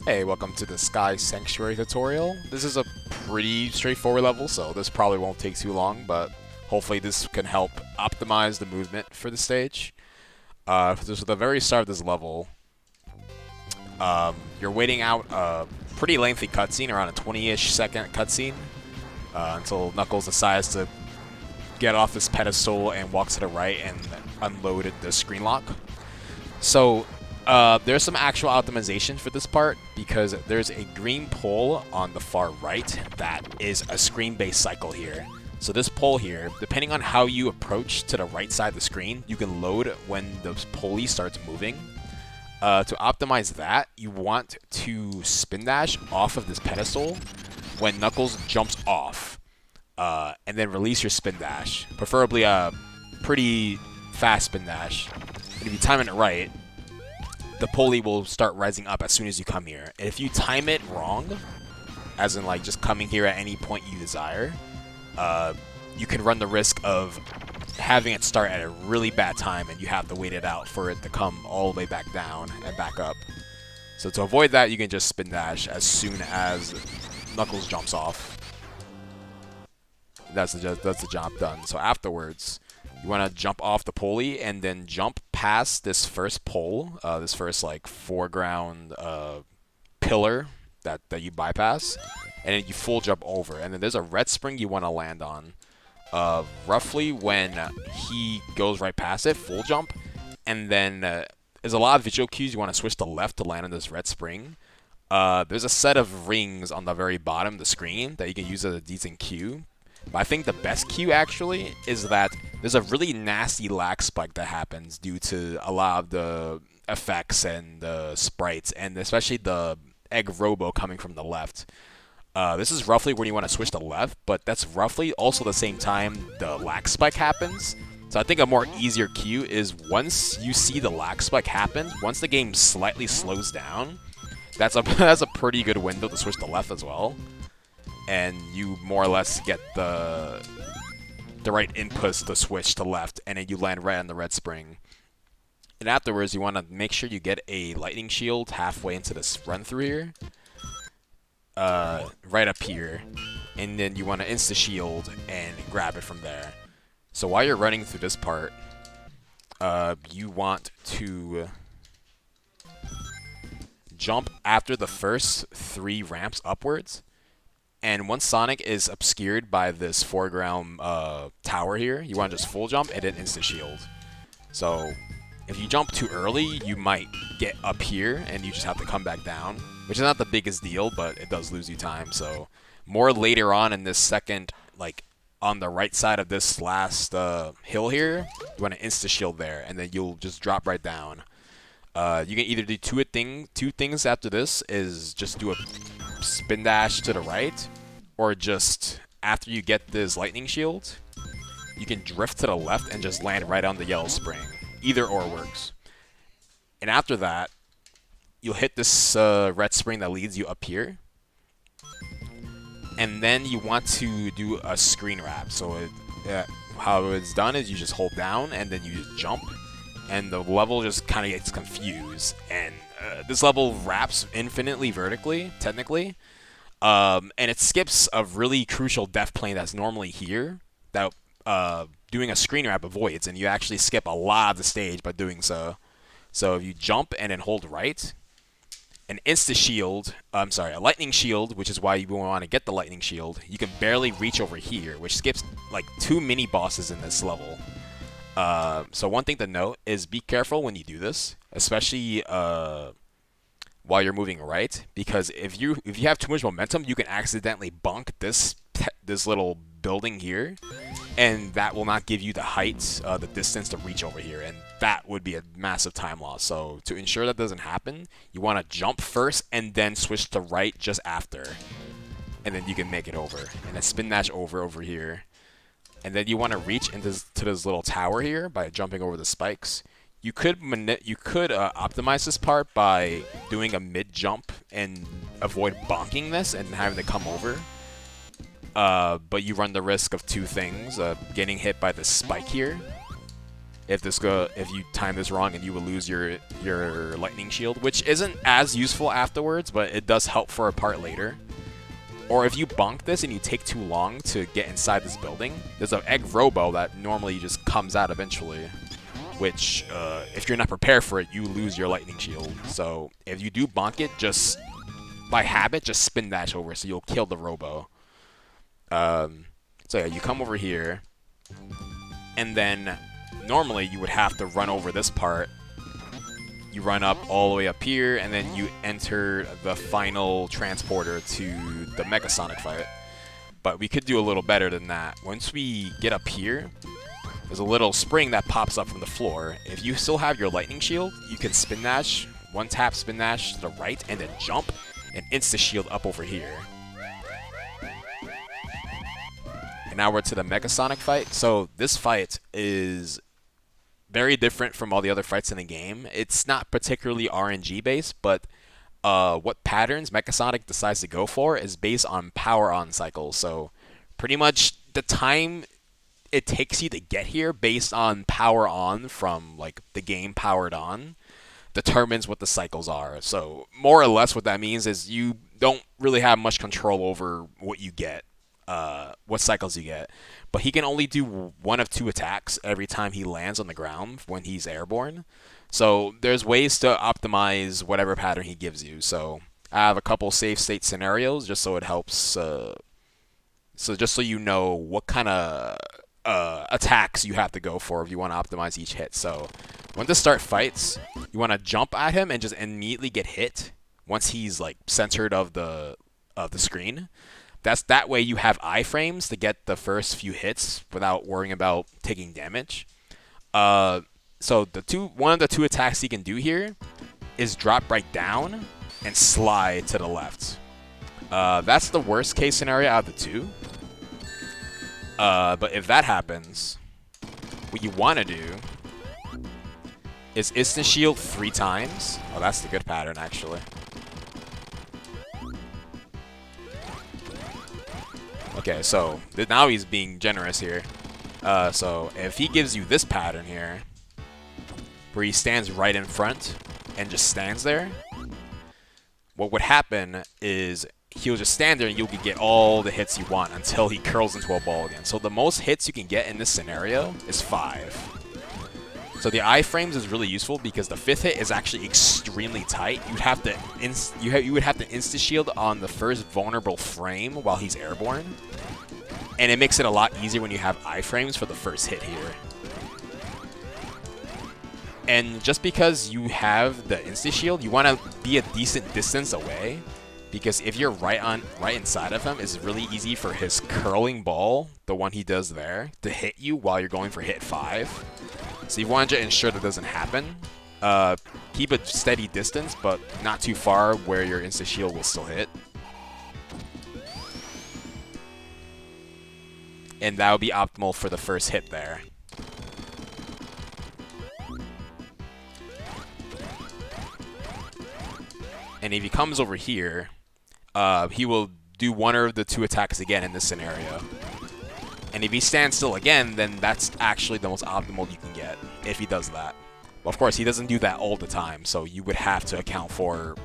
Hey, welcome to the Sky Sanctuary tutorial. This is a pretty straightforward level, so this probably won't take too long, but hopefully this can help optimize the movement for the stage. So at the very start of this level, you're waiting out a pretty lengthy cutscene, around a 20-ish second cutscene, until Knuckles decides to get off this pedestal and walk to the right and unload the screen lock. So there's some actual optimization for this part because there's a green pole on the far right that is a screen-based cycle here. So this pole here, depending on how you approach to the right side of the screen, you can load when the pulley starts moving. To optimize that, you want to spin dash off of this pedestal when Knuckles jumps off, and then release your spin dash, preferably a pretty fast spin dash. And if you time it right, the pulley will start rising up as soon as you come here. And if you time it wrong, as in like just coming here at any point you desire, you can run the risk of having it start at a really bad time and you have to wait it out for it to come all the way back down and back up. So to avoid that, you can just spin dash as soon as Knuckles jumps off. That's the job done. So afterwards, you want to jump off the pulley and then jump past this first pole, this first like foreground pillar that you bypass, and then you full jump over. And then there's a red spring you want to land on. Roughly when he goes right past it, full jump, and then there's a lot of visual cues. You want to switch to left to land on this red spring. There's a set of rings on the very bottom of the screen that you can use as a decent cue. But I think the best cue, actually, is that there's a really nasty lag spike that happens due to a lot of the effects and the sprites, and especially the Egg Robo coming from the left. This is roughly when you want to switch to left, but that's roughly also the same time the lag spike happens. So I think a more easier cue is once you see the lag spike happen, once the game slightly slows down, that's a pretty good window to switch to left as well. And you more or less get the right inputs to switch to left, and then you land right on the red spring. And afterwards, you want to make sure you get a lightning shield halfway into this run through here, right up here, and then you want to insta shield and grab it from there. So while you're running through this part, you want to jump after the first 3 ramps upwards. And once Sonic is obscured by this foreground tower here, you want to just full jump and then insta shield. So if you jump too early, you might get up here and you just have to come back down, which is not the biggest deal, but it does lose you time. So more later on in this second, like on the right side of this last hill here, you want to insta shield there, and then you'll just drop right down. You can either do two things after this, is just do a spin dash to the right, or just after you get this lightning shield, you can drift to the left and just land right on the yellow spring. Either or works. And after that, you'll hit this red spring that leads you up here, and then you want to do a screen wrap. So how it's done is you just hold down and then you just jump, and the level just kind of gets confused. And this level wraps infinitely vertically, technically, and it skips a really crucial death plane that's normally here that doing a screen wrap avoids, and you actually skip a lot of the stage by doing so. So if you jump and then hold right, an insta shield, a lightning shield, which is why you want to get the lightning shield, you can barely reach over here, which skips like 2 mini bosses in this level. So one thing to note is be careful when you do this, especially while you're moving right, because if you have too much momentum, you can accidentally bunk this little building here, and that will not give you the height, the distance to reach over here, and that would be a massive time loss. So to ensure that doesn't happen, you want to jump first and then switch to right just after, and then you can make it over, and then spin dash over here. And then you want to reach to this little tower here by jumping over the spikes. You could optimize this part by doing a mid jump and avoid bonking this and having to come over. But you run the risk of 2 things: getting hit by the spike here, if you time this wrong, and you will lose your lightning shield, which isn't as useful afterwards, but it does help for a part later. Or if you bonk this and you take too long to get inside this building, there's an egg robo that normally just comes out eventually, which if you're not prepared for it, you lose your lightning shield. So if you do bonk it, just by habit, just spin dash over so you'll kill the robo. So yeah, you come over here, and then normally you would have to run over this part. You run up all the way up here, and then you enter the final transporter to the Mechasonic fight. But we could do a little better than that. Once we get up here, there's a little spring that pops up from the floor. If you still have your lightning shield, you can spin dash, one tap spin dash to the right, and then jump, and insta shield up over here. And now we're to the Mechasonic fight. So this fight is very different from all the other fights in the game. It's not particularly RNG based, but what patterns Mechasonic decides to go for is based on power on cycles. So pretty much the time it takes you to get here based on power on from like the game powered on determines what the cycles are. So more or less what that means is you don't really have much control over what you get, what cycles you get. But he can only do one of two attacks every time he lands on the ground when he's airborne. So there's ways to optimize whatever pattern he gives you. So I have a couple safe state scenarios just so it helps. So just so you know what kind of attacks you have to go for if you want to optimize each hit. So when to start fights, you want to jump at him and just immediately get hit once he's like centered of the screen. That way you have iframes to get the first few hits without worrying about taking damage. So one of the two attacks he can do here is drop right down and slide to the left. That's the worst case scenario out of the two. But if that happens, what you want to do is instant shield 3 times. Oh, that's the good pattern, actually. Okay, so now he's being generous here. So if he gives you this pattern here, where he stands right in front and just stands there, what would happen is he'll just stand there and you can get all the hits you want until he curls into a ball again. So the most hits you can get in this scenario is 5. So the iframes is really useful because the 5th hit is actually extremely tight. You would have to insta shield on the first vulnerable frame while he's airborne, and it makes it a lot easier when you have iframes for the first hit here. And just because you have the insta shield, you want to be a decent distance away, because if you're right inside of him, it's really easy for his curling ball, the one he does there, to hit you while you're going for hit 5. So you want to ensure that doesn't happen. Keep a steady distance, but not too far where your insta shield will still hit. And that would be optimal for the first hit there. And if he comes over here, he will do one of the 2 attacks again in this scenario. And if he stands still again, then that's actually the most optimal you can get, if he does that. Well, of course, he doesn't do that all the time, so you would have to account for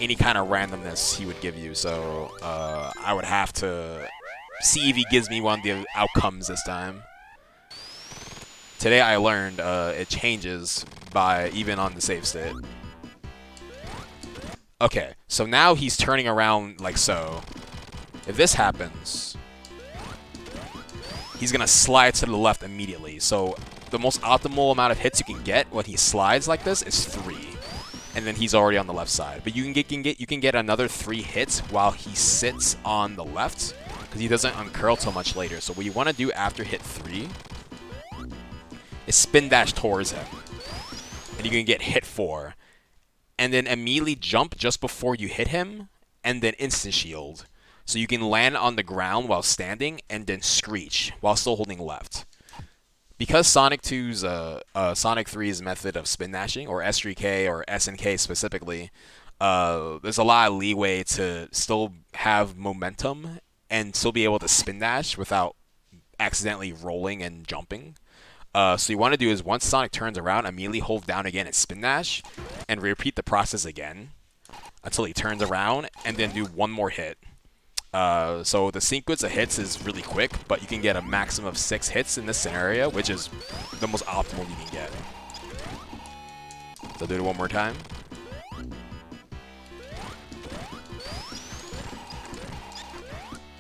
any kind of randomness he would give you. So I would have to see if he gives me one of the outcomes this time. Today I learned it changes by even on the save state. Okay, so now he's turning around like so. If this happens, he's going to slide to the left immediately. So the most optimal amount of hits you can get when he slides like this is 3. And then he's already on the left side. But you can get another 3 hits while he sits on the left, because he doesn't uncurl till much later. So what you want to do after hit 3 is spin dash towards him. And you can get hit 4. And then immediately jump just before you hit him, and then instant shield. So you can land on the ground while standing, and then screech while still holding left. Because Sonic 2's Sonic 3's method of spin dashing, or S3K or SNK specifically, there's a lot of leeway to still have momentum and still be able to spin dash without accidentally rolling and jumping. So you want to do is once Sonic turns around, immediately hold down again and spin dash, and repeat the process again until he turns around, and then do one more hit. So the sequence of hits is really quick, but you can get a maximum of 6 hits in this scenario, which is the most optimal you can get. So do it one more time.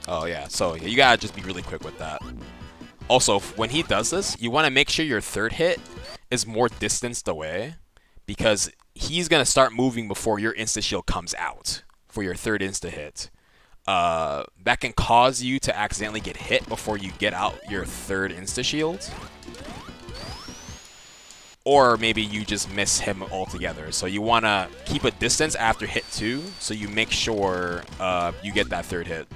Oh yeah, so you gotta just be really quick with that. Also, when he does this, you want to make sure your third hit is more distanced away, because he's gonna start moving before your insta shield comes out for your third insta hit. That can cause you to accidentally get hit before you get out your third insta shield. Or maybe you just miss him altogether. So you want to keep a distance after hit 2, so you make sure you get that third hit.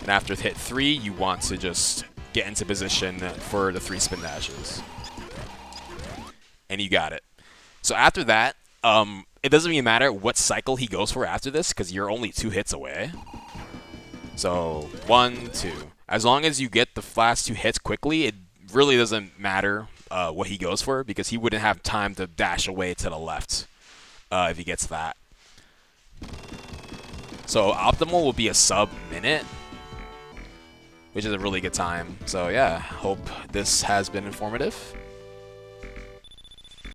And after hit 3, you want to just get into position for the 3 spin dashes. And you got it. So after that, it doesn't even matter what cycle he goes for after this, because you're only 2 hits away. So 1, 2. As long as you get the last 2 hits quickly, it really doesn't matter what he goes for, because he wouldn't have time to dash away to the left if he gets that. So optimal will be a sub-minute, which is a really good time. So yeah, hope this has been informative.